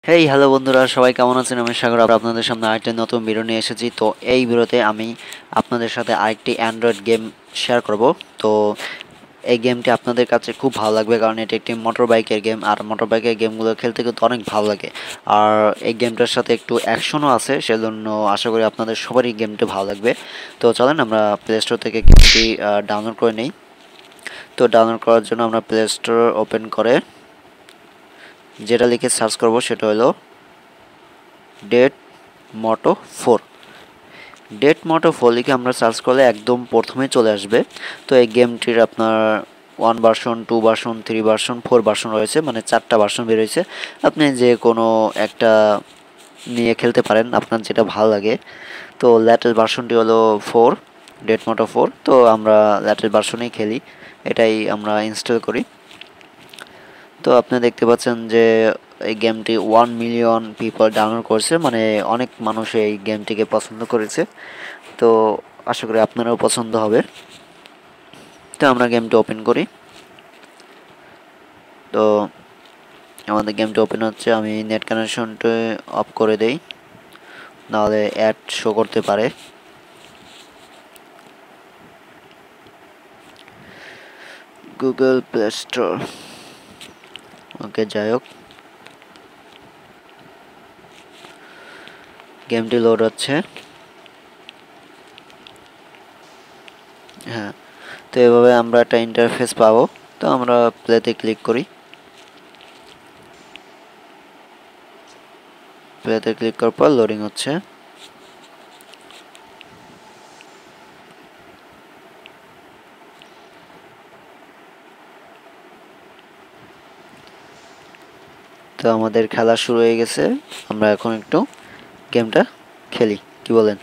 Hey hello বন্ধুরা, সবাই কেমন আছেন? আমি সাগর আপনাদের সামনে আরেকটি নতুন ভিডিও নিয়ে এসেছি। তো এই ভিডিওতে আমি আপনাদের সাথে আরেকটি অ্যান্ড্রয়েড গেম শেয়ার করব। তো এই গেমটি আপনাদের কাছে খুব ভালো লাগবে, কারণ এটি একটি মোটর বাইকের গেম, আর মোটর বাইকের গেমগুলো খেলতে কিন্তু অনেক ভালো লাগে। আর এই গেমটার সাথে একটু অ্যাকশনও আছে, সেজন্য আশা করি আপনাদের সবারই গেমটি ভালো লাগবে। তো চলেন আমরা প্লে স্টোর থেকে গেমটি ডাউনলোড করে নিই। তো ডাউনলোড করার জন্য আমরা প্লে স্টোর ওপেন করে যেটা লিখে সার্চ করব সেটা হলো ডেট মোটো 4। ডেট মোটো 4 লিখে আমরা সার্চ করলে একদম প্রথমে চলে আসবে। তো এই গেমটির আপনার 1 ভার্সন, 2 ভার্সন, 3 ভার্সন, 4 ভার্সন রয়েছে, মানে 4টা ভার্সন বেরিয়েছে। আপনি যে কোনো একটা নিয়ে খেলতে পারেন, আপনার যেটা ভালো লাগে। তো লেটেস্ট ভার্সনটি হলো 4, ডেট মোটো 4। তো আমরা লেটেস্ট ভার্সনেই খেলি, এটাই আমরা ইনস্টল করি। তো আপনি দেখতে পাচ্ছেন যে এই গেমটি 1 মিলিয়ন পিপল ডাউনলোড করছে, মানে অনেক মানুষ এই গেমটিকে পছন্দ করেছে। তো আশা করি আপনারাও পছন্দ হবে। তো আমরা গেমটি ওপেন করি। তো আমাদের গেমটি ওপেন হচ্ছে। আমি নেট কানেকশনটা অফ করে দেই, নাহলে অ্যাড শো করতে পারে। গুগল প্লে স্টোর, ওকে, যাই হোক, গেমটি লোড হচ্ছে। হ্যাঁ, তো এভাবে আমরা একটা ইন্টারফেস পাবো। তো আমরা প্লেতে ক্লিক করি। প্লেতে ক্লিক করার পর লোডিং হচ্ছে। তো আমাদের খেলা শুরু হয়ে গেছে। আমরা এখন একটু গেমটা খেলি, কি বলেন?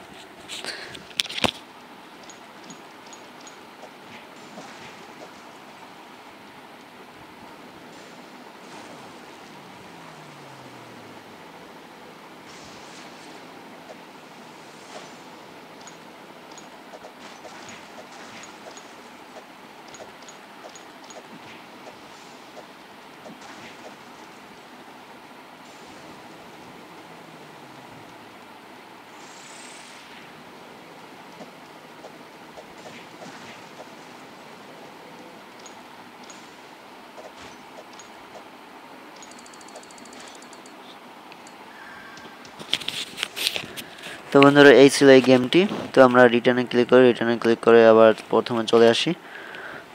তো বন্ধুরা, এই ছিল এই গেমটি। তো আমরা রিটার্নে ক্লিক করি, রিটার্নে ক্লিক করে আবার প্রথমে চলে আসি।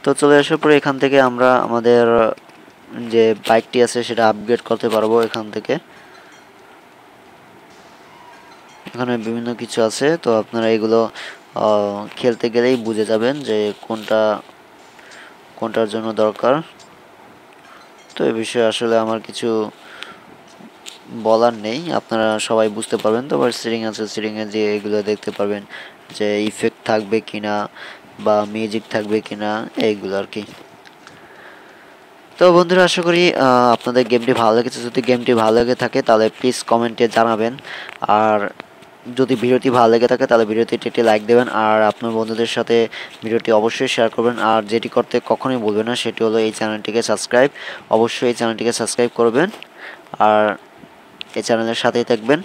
তো চলে আসার পরে এখান থেকে আমরা আমাদের যে বাইকটি আছে সেটা আপগ্রেড করতে পারবো এখান থেকে। এখানে বিভিন্ন কিছু আছে, তো আপনারা এগুলো খেলতে গেলেই বুঝে যাবেন যে কোনটার জন্য দরকার। তো এই বিষয়ে আসলে আমার কিছু বলার নেই, আপনারা সবাই বুঝতে পারবেন। তো আবার সিটিং আছে, সিটিংয়ে যে এগুলো দেখতে পারবেন যে ইফেক্ট থাকবে কিনা বা মিউজিক থাকবে কিনা, এইগুলো আর কি। তো বন্ধুরা, আশা করি আপনাদের গেমটি ভালো লেগেছে। যদি গেমটি ভালো লেগে থাকে তাহলে প্লিজ কমেন্টে জানাবেন। আর যদি ভিডিওটি ভালো লেগে থাকে তাহলে ভিডিওটি একটি লাইক দেবেন, আর আপনার বন্ধুদের সাথে ভিডিওটি অবশ্যই শেয়ার করবেন। আর যেটি করতে কখনোই বলবেন না সেটি হলো এই চ্যানেলটিকে সাবস্ক্রাইব। অবশ্যই এই চ্যানেলটিকে সাবস্ক্রাইব করবেন আর এই চ্যানেলের সাথেই থাকবেন।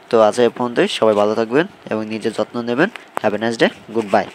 তো আজ এই পর্যন্তই, সবাই ভালো থাকবেন এবং নিজের যত্ন নেবেন। Have a nice day, good bye.